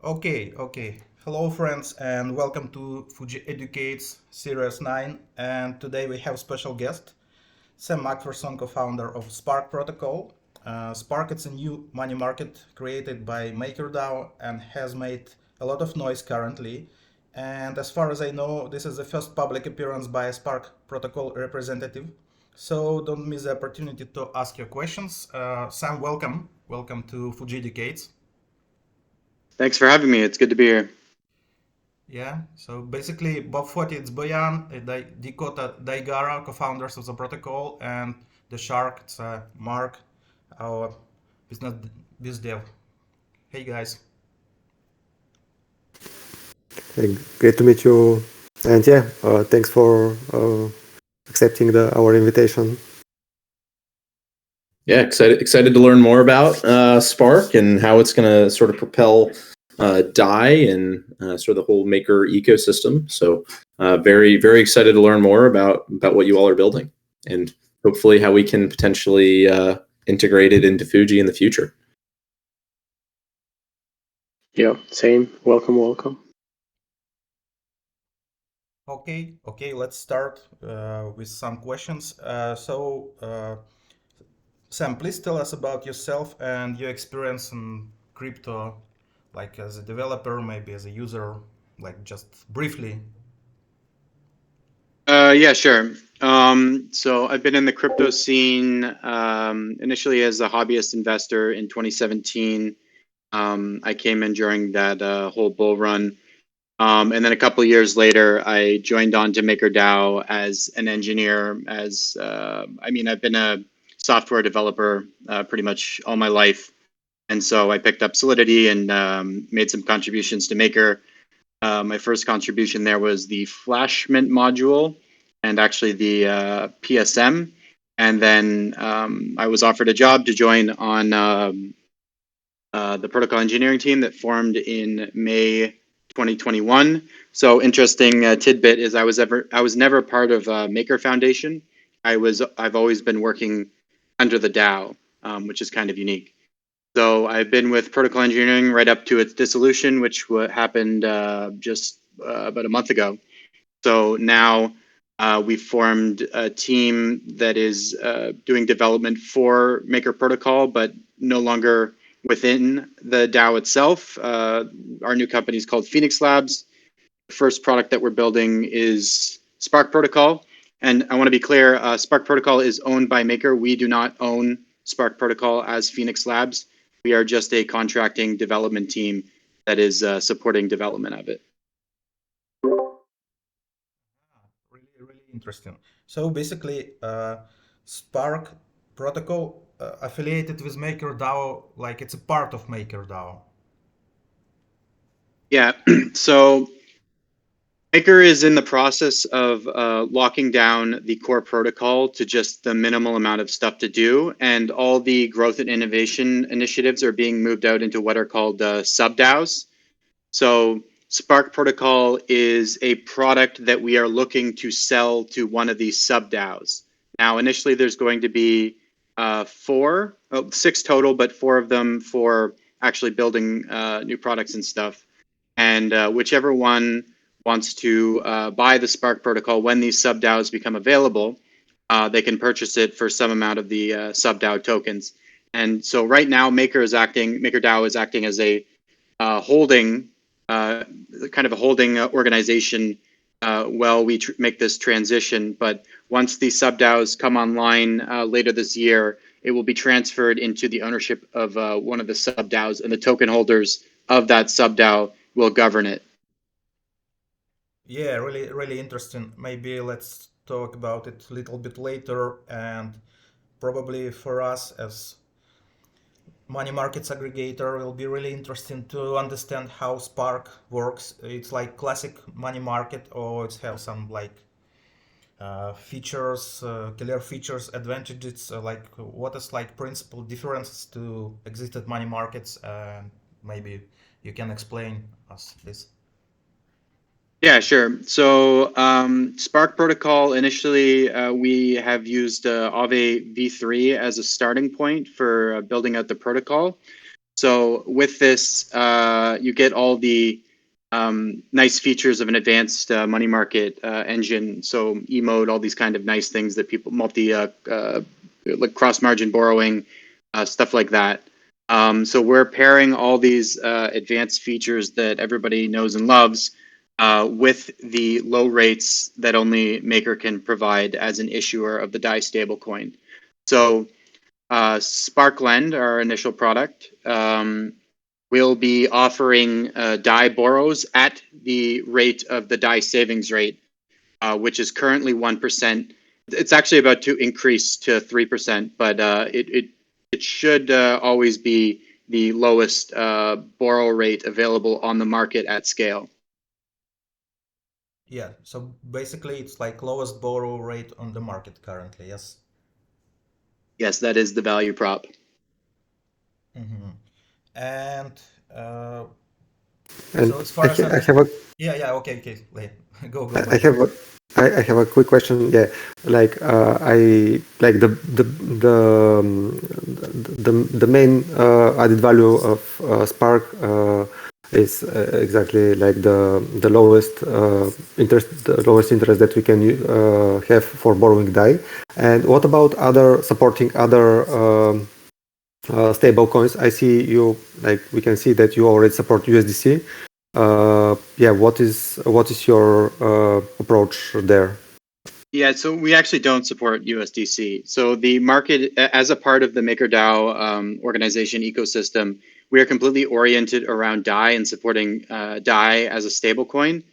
Okay. Hello, friends, and welcome to Fuji Educates Series 9. And today we have special guest, Sam McPherson, co-founder of Spark Protocol. Spark is a new money market created by MakerDAO and has made a lot of noise currently. And as far as I know, this is the first public appearance by a Spark Protocol representative. So don't miss the opportunity to ask your questions. Sam, welcome. Welcome to Fuji Educates. Thanks for having me. It's good to be here. Yeah, so basically, Bob Foti, it's Boyan, Dakota Daigara, co-founders of the protocol, and the Shark, it's Mark, our business biz dev. Hey guys. Hey, great to meet you. And yeah, thanks for accepting our invitation. Yeah, excited to learn more about Spark and how it's going to sort of propel DAI and sort of the whole maker ecosystem. So very excited to learn more about what you all are building and hopefully how we can potentially integrate it into Fuji in the future. Yeah, same. Welcome. Okay, let's start with some questions. Sam, please tell us about yourself and your experience in crypto, like as a developer, maybe as a user, like just briefly. Yeah, sure. So I've been in the crypto scene initially as a hobbyist investor in 2017. I came in during that whole bull run. And then a couple of years later, I joined on to MakerDAO as an engineer. I've been a software developer pretty much all my life. And so I picked up Solidity and made some contributions to Maker. My first contribution there was the Flashmint module and actually the PSM. And then I was offered a job to join on the protocol engineering team that formed in May 2021. So interesting tidbit is I was never part of Maker Foundation. I've always been working under the DAO, which is kind of unique. So I've been with protocol engineering right up to its dissolution, which happened just about a month ago. So now we've formed a team that is doing development for Maker Protocol, but no longer within the DAO itself. Our new company is called Phoenix Labs. The first product that we're building is Spark Protocol. And I want to be clear, Spark Protocol is owned by Maker. We do not own Spark Protocol as Phoenix Labs. We are just a contracting development team that is supporting development of it. Really interesting. So basically, Spark protocol affiliated with MakerDAO, like it's a part of MakerDAO. Yeah, so Maker is in the process of locking down the core protocol to just the minimal amount of stuff to do, and all the growth and innovation initiatives are being moved out into what are called sub-DAOs. So Spark Protocol is a product that we are looking to sell to one of these sub-DAOs. Now, initially, there's going to be six total, but four of them for actually building new products and stuff. And whichever one wants to buy the Spark protocol when these sub DAOs become available, they can purchase it for some amount of the sub DAO tokens. And so right now, MakerDAO is acting as a holding, kind of a holding organization while we make this transition. But once the sub DAOs come online later this year, it will be transferred into the ownership of one of the sub DAOs, and the token holders of that sub DAO will govern it. Yeah, really interesting. Maybe let's talk about it a little bit later. And probably for us as money markets aggregator will be really interesting to understand how Spark works. It's like classic money market, or it's have some like features, killer features, advantages. Like what is like principal differences to existed money markets, and maybe you can explain us this. Yeah, sure. So Spark Protocol, initially, we have used Aave v3 as a starting point for building out the protocol. So with this, you get all the nice features of an advanced money market engine. So E-mode, all these kind of nice things that people like cross margin borrowing, stuff like that. So we're pairing all these advanced features that everybody knows and loves with the low rates that only Maker can provide as an issuer of the DAI stablecoin. So Sparklend, our initial product, will be offering DAI borrows at the rate of the DAI savings rate, which is currently 1%. It's actually about to increase to 3%, but it should always be the lowest borrow rate available on the market at scale. Yeah, so basically it's like lowest borrow rate on the market currently, yes? Yes, that is the value prop. Mm-hmm. And And so as far as I have a yeah, okay, go, I Mike. have a I have a quick question. Yeah, like I like the main added value of Spark is exactly like the lowest lowest interest that we can have for borrowing DAI. And what about other supporting other stable coins? I see you like we can see that you already support USDC. Yeah, what is your approach there? Yeah, so we actually don't support USDC. So the market, as a part of the MakerDAO organization ecosystem, we are completely oriented around DAI and supporting DAI as a stablecoin.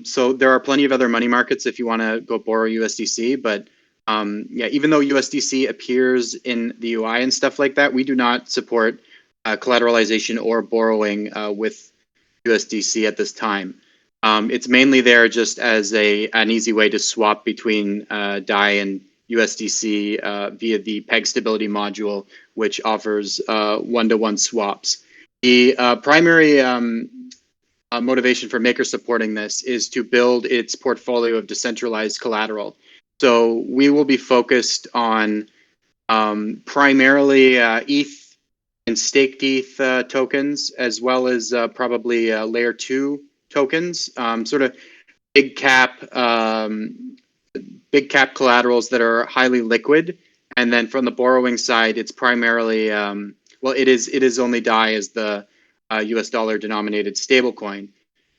So there are plenty of other money markets if you want to go borrow USDC, but yeah, even though USDC appears in the UI and stuff like that, we do not support collateralization or borrowing with USDC at this time. It's mainly there just as an easy way to swap between DAI and USDC via the peg stability module, which offers one-to-one swaps. The primary motivation for Maker supporting this is to build its portfolio of decentralized collateral. So we will be focused on primarily ETH and staked ETH tokens, as well as probably layer 2 tokens, sort of big cap collaterals that are highly liquid. And then from the borrowing side, it's primarily well, it is only DAI as the US dollar denominated stablecoin,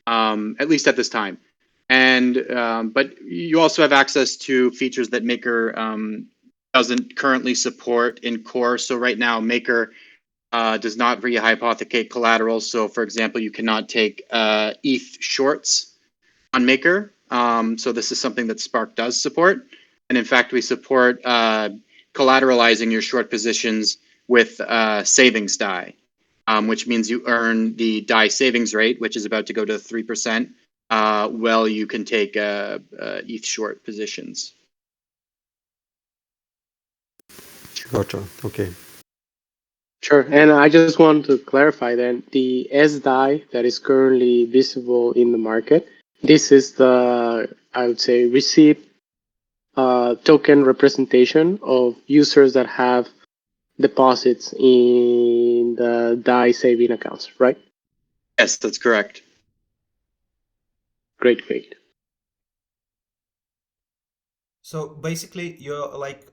at least at this time. And but you also have access to features that Maker doesn't currently support in core. So right now, Maker does not rehypothecate collateral. So, for example, you cannot take ETH shorts on Maker. So this is something that Spark does support. And in fact, we support collateralizing your short positions with savings DAI, which means you earn the DAI savings rate, which is about to go to 3%, while you can take ETH short positions. Gotcha. Okay. Sure. And I just want to clarify then the SDAI that is currently visible in the market, this is the, I would say, receipt token representation of users that have deposits in the DAI saving accounts, right? Yes, that's correct. Great, great. So basically you're like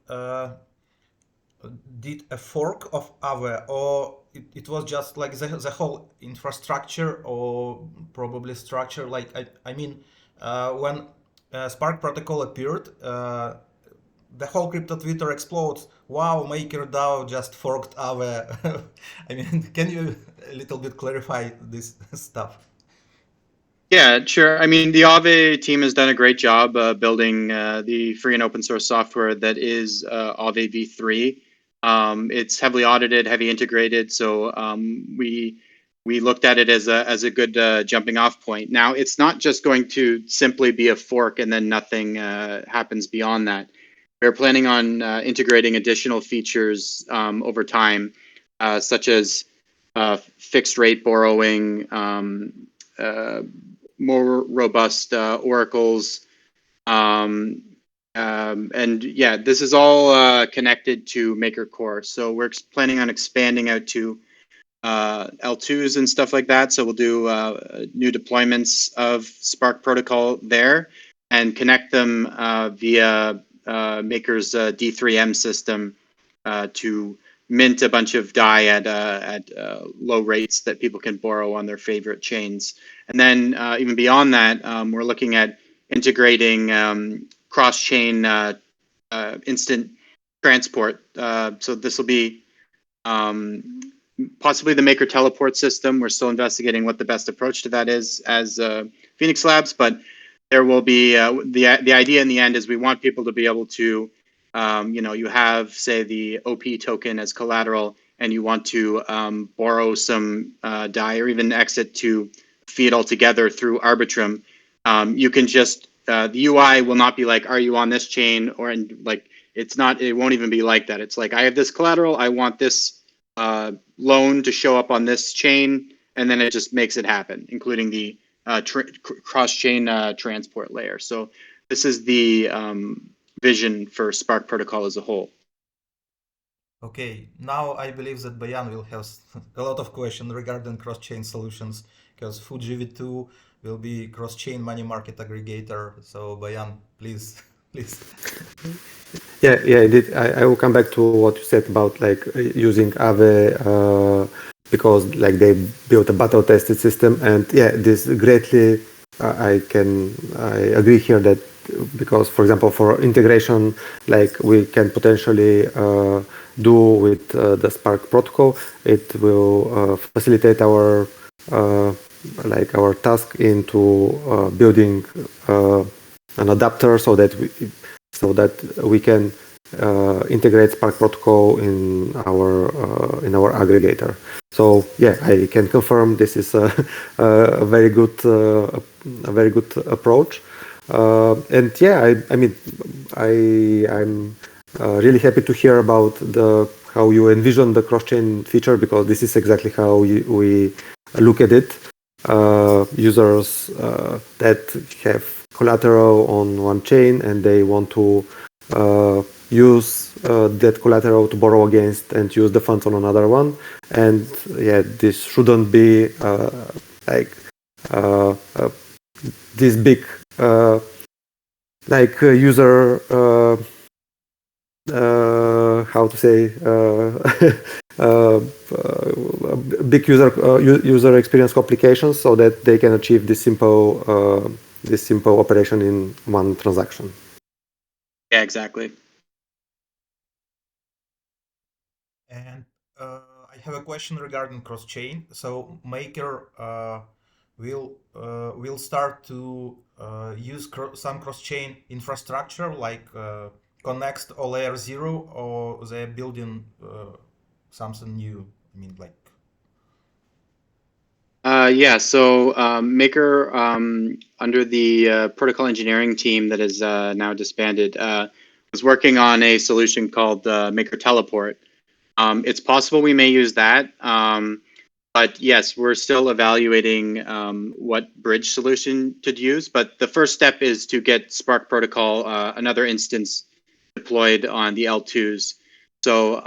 did a fork of Aave, or it was just like the whole infrastructure or probably structure? Like I mean, when Spark protocol appeared, the whole crypto Twitter explodes. Wow, MakerDAO just forked Aave. I mean, can you a little bit clarify this stuff? Yeah, sure. I mean, the Aave team has done a great job building the free and open source software that is Aave v3. It's heavily audited, heavy integrated, so we looked at it as a good jumping off point. Now, it's not just going to simply be a fork and then nothing happens beyond that. We're planning on integrating additional features over time, such as fixed rate borrowing, more robust oracles. And yeah, this is all connected to Maker Core. So we're planning on expanding out to L2s and stuff like that. So we'll do new deployments of Spark protocol there and connect them via Maker's D3M system to mint a bunch of DAI at low rates that people can borrow on their favorite chains. And then even beyond that, we're looking at integrating cross-chain instant transport. So this will be possibly the Maker teleport system. We're still investigating what the best approach to that is as Phoenix Labs, but there will be the idea in the end is we want people to be able to, you have say the OP token as collateral, and you want to borrow some DAI or even exit to feed altogether through Arbitrum. You can just the UI will not be like, are you on this chain, or like it's not. It won't even be like that. It's like I have this collateral. I want this loan to show up on this chain, and then it just makes it happen, including the cross-chain transport layer. So this is the vision for Spark Protocol as a whole. Okay, now I believe that Bayan will have a lot of questions regarding cross-chain solutions, because Fuji V2 will be cross-chain money market aggregator. So Bayan, please, please. Yeah, indeed. I will come back to what you said about like using Aave because like they built a battle tested system, and yeah, this greatly I agree here that because for example for integration like we can potentially do with the Spark protocol, it will facilitate our our task into building an adapter so that we can integrate Spark protocol in our aggregator. So yeah, I can confirm this is a very good approach. And yeah, I mean, I'm really happy to hear about how you envision the cross-chain feature, because this is exactly how we look at it. Users that have collateral on one chain and they want to use that collateral to borrow against and use the funds on another one. And yeah, this shouldn't be this big user how to say big user experience complications, so that they can achieve this simple operation in one transaction. Yeah, exactly. And I have a question regarding cross-chain. So Maker will start to use some cross-chain infrastructure like Connect or Layer 0, or they're building something new. I mean, like. Yeah, so Maker, under the protocol engineering team that is now disbanded, was working on a solution called Maker Teleport. It's possible we may use that, but yes, we're still evaluating what bridge solution to use. But the first step is to get Spark Protocol, another instance, deployed on the L2s. So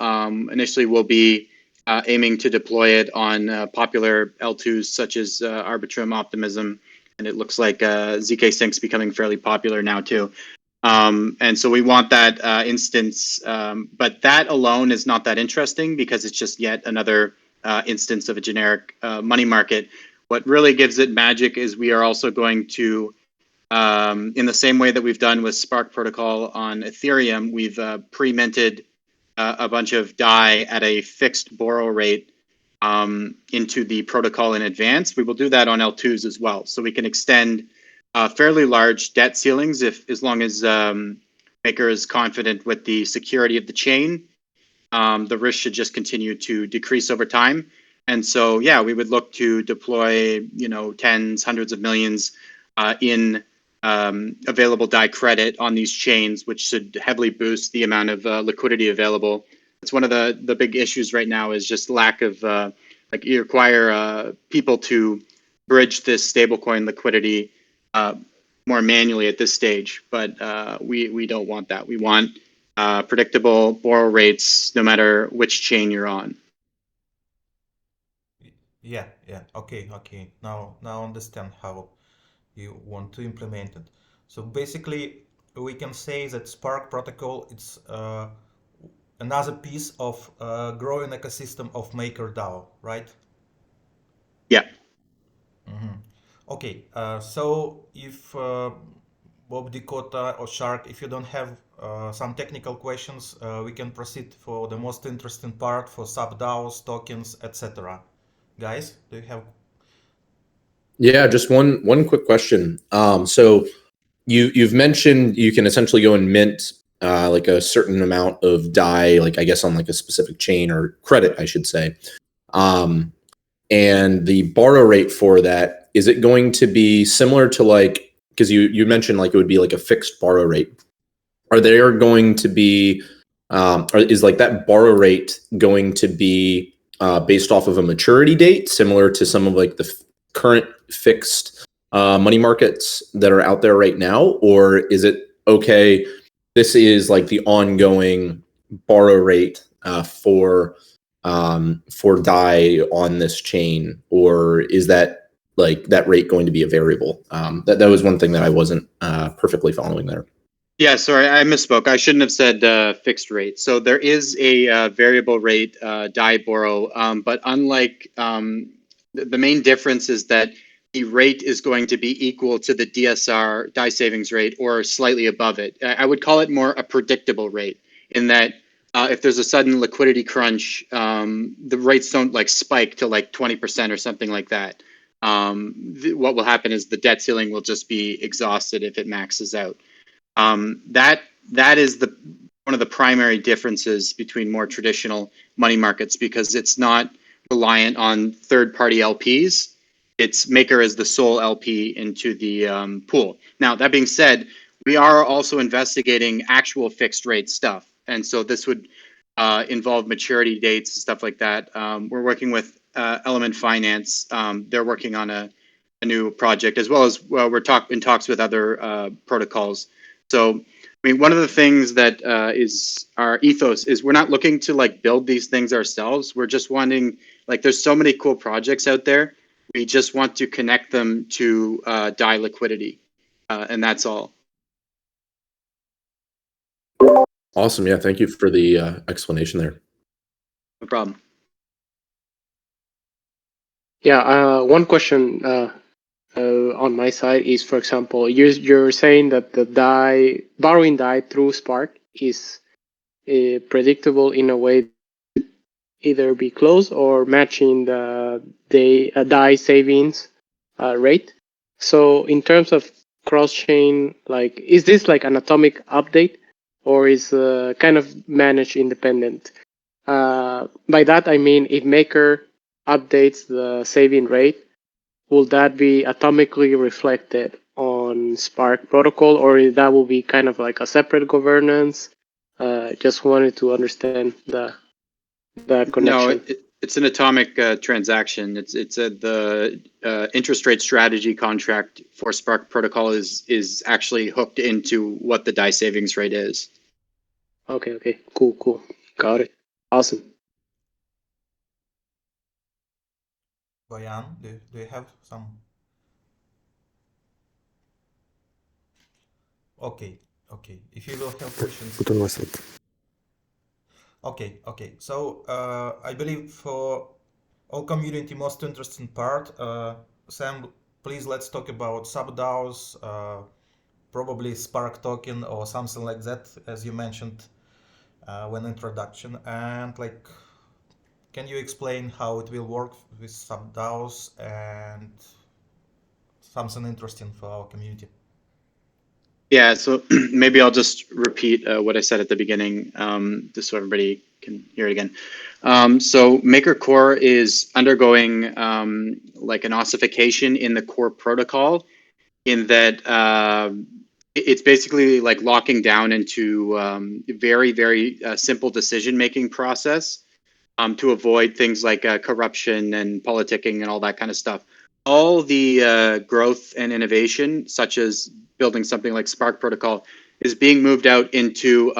initially we'll be aiming to deploy it on popular L2s such as Arbitrum, Optimism, and it looks like ZK Sync's becoming fairly popular now too. And so we want that instance, but that alone is not that interesting because it's just yet another instance of a generic money market. What really gives it magic is we are also going to, in the same way that we've done with Spark Protocol on Ethereum, we've pre-minted a bunch of DAI at a fixed borrow rate into the protocol in advance. We will do that on L2s as well, so we can extend fairly large debt ceilings as long as Maker is confident with the security of the chain. The risk should just continue to decrease over time. And so, yeah, we would look to deploy, tens, hundreds of millions in available DAI credit on these chains, which should heavily boost the amount of liquidity available. It's one of the big issues right now is just lack of, you require people to bridge this stablecoin liquidity more manually at this stage, but we don't want that. We want predictable borrow rates no matter which chain you're on. Yeah, yeah. Okay, okay. Now understand how you want to implement it. So basically, we can say that Spark protocol it's another piece of growing ecosystem of MakerDAO, right? Yeah. Okay. So if Bob, Dakota, or Shark, if you don't have some technical questions, we can proceed for the most interesting part for sub-DAOs, tokens, etc. Guys, do you have? Yeah, just one quick question. So you've mentioned you can essentially go and mint like a certain amount of DAI, like I guess on like a specific chain or credit, I should say. Um, and the borrow rate for that, is it going to be similar to like, because you mentioned like it would be like a fixed borrow rate. Are there going to be or is like that borrow rate going to be based off of a maturity date, similar to some of like the current fixed money markets that are out there right now? Or is it okay, this is like the ongoing borrow rate for DAI on this chain? Or is that like that rate going to be a variable? That was one thing that I wasn't perfectly following there. Yeah, sorry, I misspoke. I shouldn't have said fixed rate. So there is a variable rate DAI borrow, but unlike the main difference is that the rate is going to be equal to the DSR DAI savings rate or slightly above it. I would call it more a predictable rate in that if there's a sudden liquidity crunch, the rates don't like spike to like 20% or something like that. What will happen is the debt ceiling will just be exhausted if it maxes out. That is the one of the primary differences between more traditional money markets because it's not reliant on third-party LPs. It's Maker as the sole LP into the pool. Now, that being said, we are also investigating actual fixed rate stuff, and so this would involve maturity dates and stuff like that. We're working with Element Finance. They're working on a new project as well as we're in talks with other protocols. So, I mean, one of the things that is our ethos is we're not looking to like build these things ourselves. We're just wanting, like, there's so many cool projects out there. We just want to connect them to DAI liquidity, and that's all. Awesome. Yeah. Thank you for the explanation there. No problem. Yeah, one question on my side is, for example, you're saying that the borrowing DAI through Spark is predictable in a way either be close or matching the DAI savings rate. So in terms of cross-chain, like, is this like an atomic update or is kind of managed independent? By that I mean, if Maker updates the saving rate, will that be atomically reflected on Spark protocol, or that will be kind of like a separate governance? Just wanted to understand that No, connection. it's an atomic transaction. It's the interest rate strategy contract for Spark Protocol is actually hooked into what the DAI savings rate is. Okay, cool, got it, awesome. Boyan, do you have some? Okay, okay. If you will have questions. Put on myself. Okay, okay. So I believe for all community most interesting part, Sam, please let's talk about sub-DAOs, probably Spark token or something like that, as you mentioned when introduction. And like, can you explain how it will work with sub-DAOs and something interesting for our community? Yeah, so maybe I'll just repeat what I said at the beginning, just so everybody can hear it again. So Maker Core is undergoing like an ossification in the core protocol, in that it's basically like locking down into very simple decision-making process to avoid things like corruption and politicking and all that kind of stuff. All the growth and innovation, such as building something like Spark Protocol, is being moved out into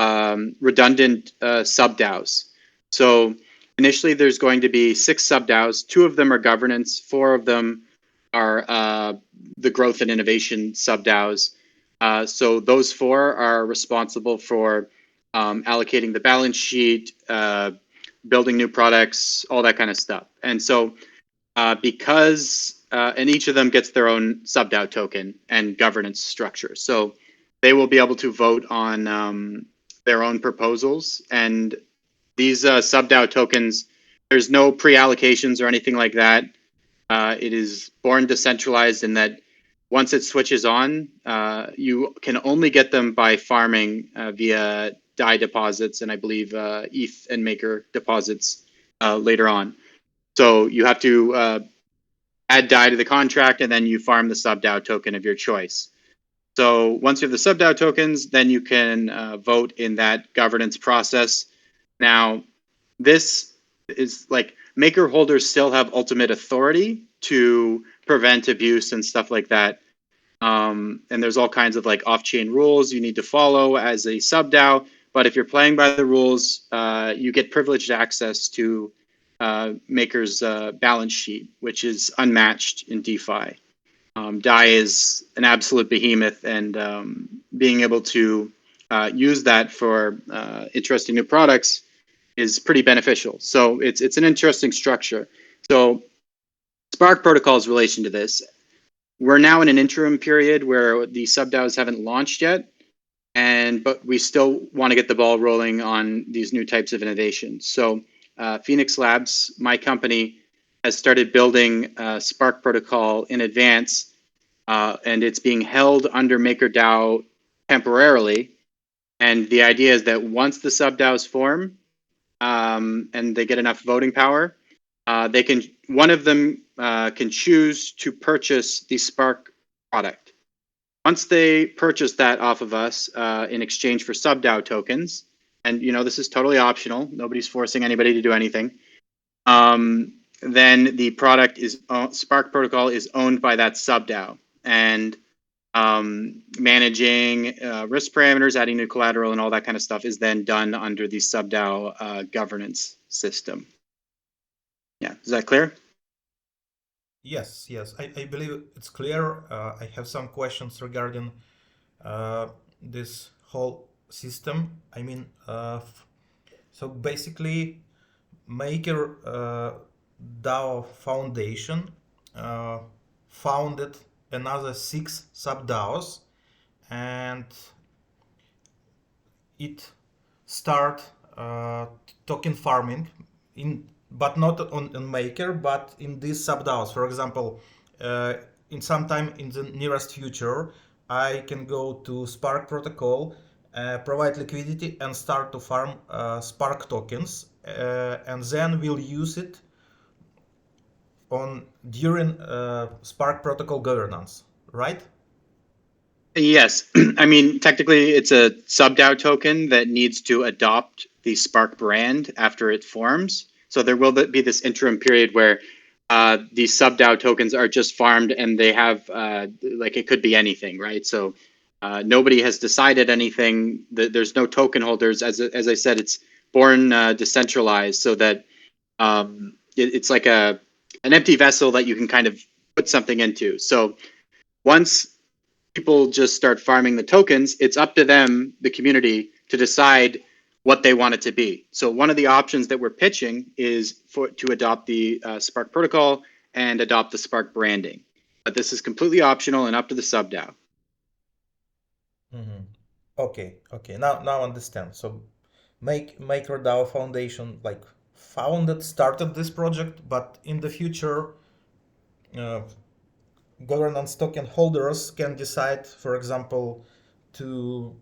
redundant sub DAOs. So initially there's going to be 6 sub-DAOs. 2 of them are governance. 4 of them are the growth and innovation sub-DAOs. So those 4 are responsible for allocating the balance sheet, building new products, all that kind of stuff. And so and each of them gets their own sub-DAO token and governance structure. So they will be able to vote on their own proposals. And these sub-DAO tokens, there's no pre-allocations or anything like that. It is born decentralized in that once it switches on, you can only get them by farming via DAI deposits and I believe ETH and Maker deposits later on. So you have to add DAI to the contract, and then you farm the sub-DAO token of your choice. So once you have the sub-DAO tokens, then you can vote in that governance process. Now, this is like Maker holders still have ultimate authority to prevent abuse and stuff like that. And there's all kinds of like off-chain rules you need to follow as a sub-DAO. But if you're playing by the rules, you get privileged access to Maker's balance sheet, which is unmatched in DeFi. DAI is an absolute behemoth, and being able to use that for interesting new products is pretty beneficial. So it's an interesting structure. So Spark Protocol's relation to this, we're now in an interim period where the sub-DAOs haven't launched yet, but we still want to get the ball rolling on these new types of innovations. So Phoenix Labs, my company, has started building Spark Protocol in advance, and it's being held under MakerDAO temporarily. And the idea is that once the sub-DAOs form and they get enough voting power, one of them can choose to purchase the Spark product. Once they purchase that off of us in exchange for sub-DAO tokens, and this is totally optional, nobody's forcing anybody to do anything, then the product is Spark Protocol is owned by that sub-DAO, and managing risk parameters, adding new collateral, and all that kind of stuff is then done under the sub-DAO governance system. Yeah, is that clear? Yes, I believe it's clear. I have some questions regarding this whole system. I mean, so basically, Maker DAO Foundation founded another 6 sub-DAOs, and it start token farming but not on Maker, but in these sub-DAOs. For example, in some time in the nearest future, I can go to Spark Protocol, provide liquidity, and start to farm Spark tokens, and then we'll use it during Spark Protocol governance, right? Yes. I mean, technically, it's a sub-DAO token that needs to adopt the Spark brand after it forms. So there will be this interim period where these sub-DAO tokens are just farmed, and they have it could be anything, right? So nobody has decided anything. There's no token holders. As I said, it's born decentralized, so that it's like an empty vessel that you can kind of put something into. So once people just start farming the tokens, it's up to them, the community, to decide what they want it to be. So one of the options that we're pitching is to adopt the Spark Protocol and adopt the Spark branding. But this is completely optional and up to the sub-DAO. Mm-hmm. Okay. Now I understand. So MakerDAO Foundation started this project, but in the future, governance token holders can decide, for example, to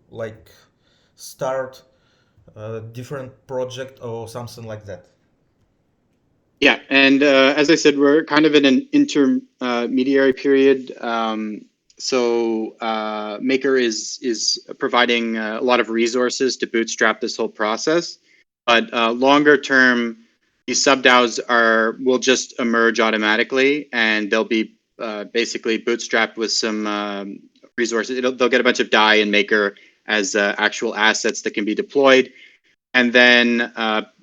start a different project or something like that. Yeah, and as I said, we're kind of in an intermediary period. So Maker is providing a lot of resources to bootstrap this whole process, but longer term, these sub-DAOs will just emerge automatically, and they'll be basically bootstrapped with some resources. They'll get a bunch of DAI and Maker as actual assets that can be deployed. And then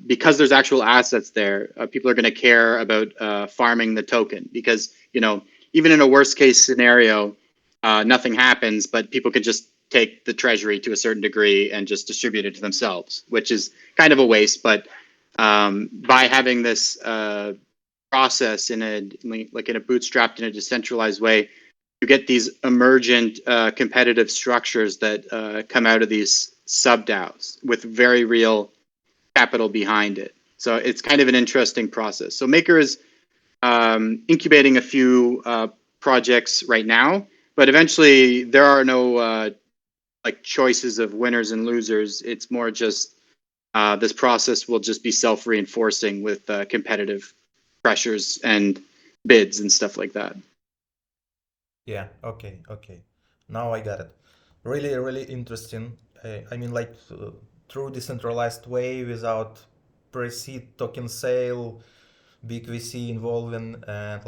because there's actual assets there, people are going to care about farming the token because, even in a worst case scenario, nothing happens, but people can just take the treasury to a certain degree and just distribute it to themselves, which is kind of a waste. But by having this process in a bootstrapped in a decentralized way, you get these emergent competitive structures that come out of these sub-DAOs with very real capital behind it. So it's kind of an interesting process. So Maker is incubating a few projects right now, but eventually there are no choices of winners and losers. It's more just this process will just be self-reinforcing with competitive pressures and bids and stuff like that. Yeah, okay. Now I got it. Really, really interesting. I mean, through decentralized way without pre-seed token sale, big VC involving, and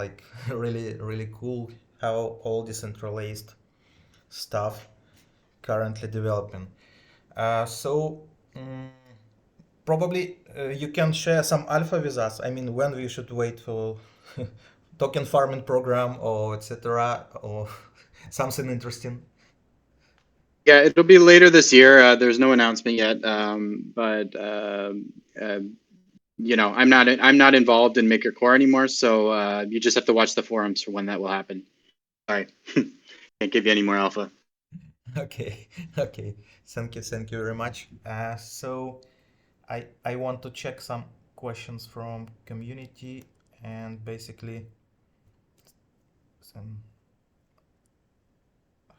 really, really cool how all decentralized stuff currently developing. So probably you can share some alpha with us. I mean, when we should wait for token farming program or etc. or something interesting. Yeah, it'll be later this year. There's no announcement yet, but I'm not involved in Maker Core anymore, so you just have to watch the forums for when that will happen. Sorry, can't give you any more alpha. Okay. Thank you very much. So I want to check some questions from community and basically some.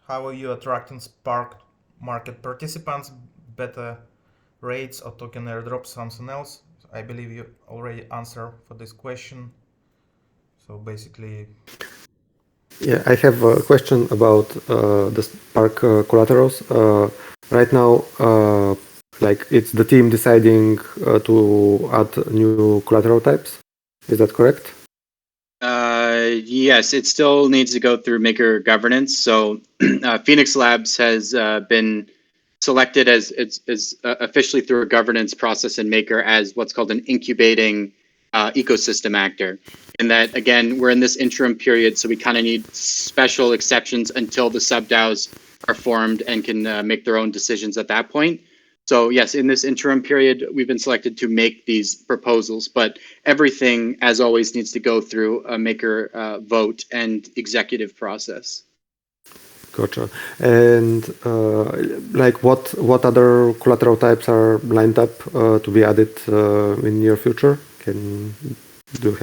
How are you attracting Spark market participants? Better rates or token airdrop, something else? I believe you already answered for this question. So basically, Yeah, I have a question about the Spark collaterals. Right now, it's the team deciding to add new collateral types. Is that correct? Yes, it still needs to go through Maker governance. So Phoenix Labs has been selected as officially through a governance process in Maker as what's called an incubating ecosystem actor. And that, again, we're in this interim period, so we kind of need special exceptions until the sub-DAOs are formed and can make their own decisions at that point. So yes, in this interim period, we've been selected to make these proposals, but everything, as always, needs to go through a Maker vote and executive process. Gotcha. And what other collateral types are lined up to be added in near future? Can you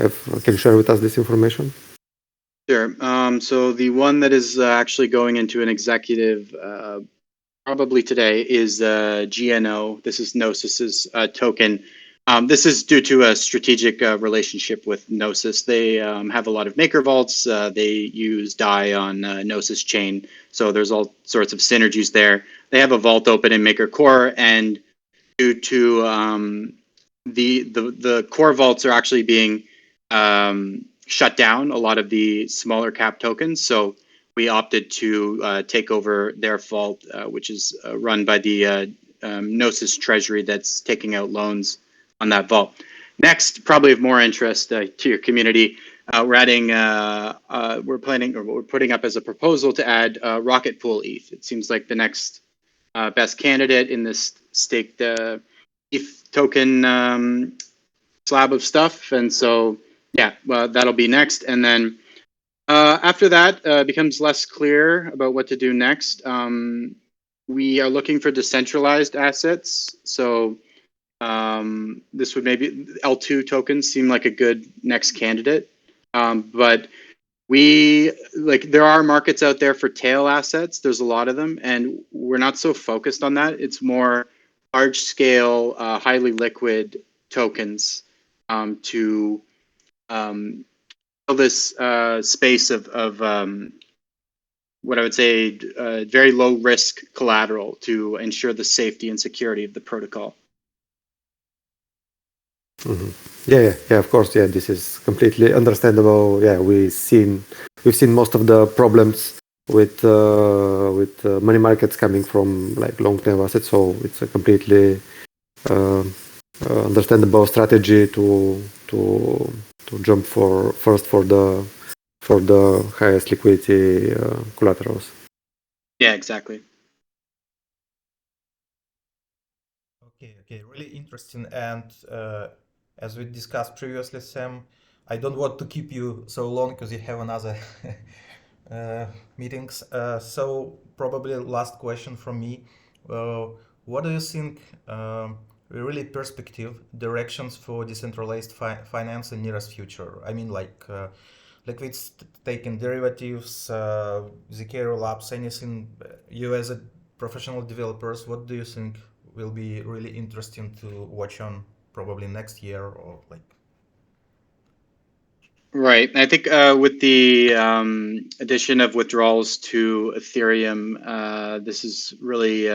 share with us this information? Sure. So the one that is actually going into an executive probably today is GNO. This is Gnosis's token. This is due to a strategic relationship with Gnosis. They have a lot of maker vaults. They use DAI on Gnosis chain. So there's all sorts of synergies there. They have a vault open in Maker Core, and due to the core vaults are actually being shut down, a lot of the smaller cap tokens. So we opted to take over their vault, which is run by the Gnosis Treasury that's taking out loans on that vault. Next, probably of more interest to your community, we're putting up as a proposal to add Rocket Pool ETH. It seems like the next best candidate in this staked ETH token slab of stuff. And so, that'll be next. And then after that, becomes less clear about what to do next. We are looking for decentralized assets. So this would maybe L2 tokens seem like a good next candidate. But there are markets out there for tail assets. There's a lot of them, and we're not so focused on that. It's more large scale, highly liquid tokens to this space of what I would say very low risk collateral to ensure the safety and security of the protocol. Mm-hmm. Yeah, of course. Yeah, this is completely understandable. Yeah, we've seen most of the problems with money markets coming from long term assets, so it's a completely understand about strategy to jump first for the highest liquidity collaterals. Yeah, exactly. Okay, really interesting. And as we discussed previously, Sam, I don't want to keep you so long because you have another meetings. So probably last question from me. Uh, what do you think really perspective directions for decentralized finance in nearest future? I mean, like liquid staking derivatives, zk Labs, anything. You as a professional developers, what do you think will be really interesting to watch on probably next year or like? Right. I think with the addition of withdrawals to Ethereum, this is really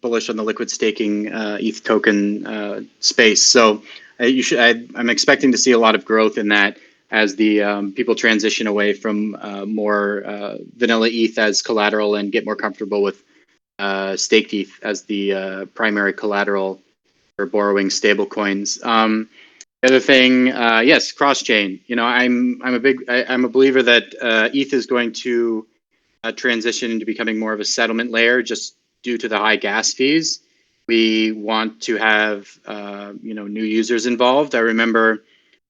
bullish on the liquid staking ETH token space. So I'm expecting to see a lot of growth in that as the people transition away from more vanilla ETH as collateral and get more comfortable with staked ETH as the primary collateral for borrowing stablecoins. The other thing, yes, cross chain. You know, I'm a believer that ETH is going to transition into becoming more of a settlement layer just due to the high gas fees. We want to have new users involved. I remember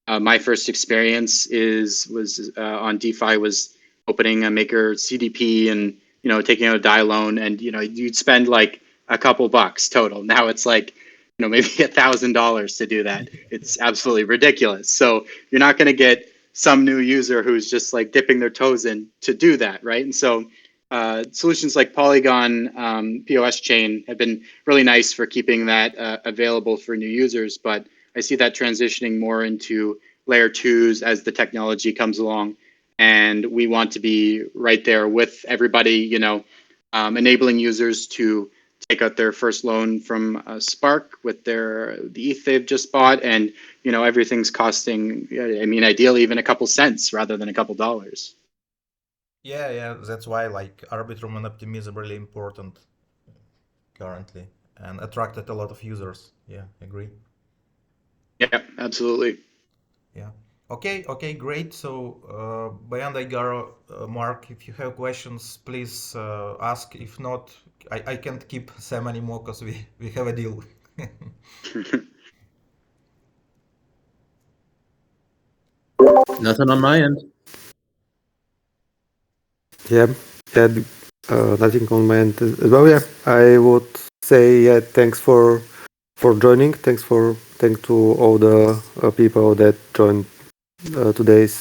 my first experience was on DeFi was opening a Maker CDP and taking out a DAI loan, and you'd spend like a couple bucks total. Now it's like maybe $1,000 to do that. It's absolutely ridiculous. So you're not going to get some new user who's just like dipping their toes in to do that, right? And so solutions like Polygon POS chain have been really nice for keeping that available for new users, but I see that transitioning more into layer twos as the technology comes along, and we want to be right there with everybody, enabling users to take out their first loan from Spark with the ETH they've just bought, and everything's costing. I mean, ideally even a couple cents rather than a couple dollars. Yeah, that's why like Arbitrum and Optimism really important currently and attracted a lot of users. Yeah, agree. Yeah, absolutely. Yeah. Okay, great. So, Bayan Daigaro, Mark, if you have questions, please ask. If not, I can't keep Sam anymore because we have a deal. Nothing on my end. Yeah, yeah, nothing on my end as well. Yeah, I would say yeah, thanks for joining. Thanks to all the people that joined today's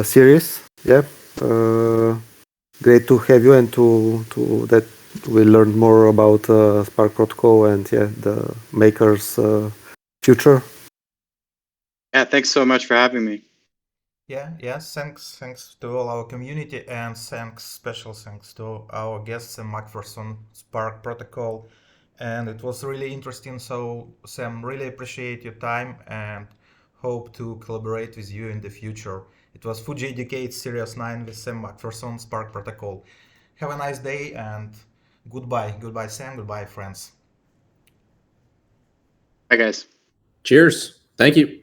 series. Yeah, great to have you and to that we learned more about Spark Protocol and yeah the makers future. Yeah, thanks so much for having me. Yeah. Thanks to all our community and special thanks to our guests and Macpherson Spark Protocol. And it was really interesting. So, Sam, really appreciate your time and hope to collaborate with you in the future. It was Fuji Educate Series 9 with Sam Macpherson Spark Protocol. Have a nice day and goodbye. Goodbye, Sam. Goodbye, friends. Bye, guys. Cheers. Thank you.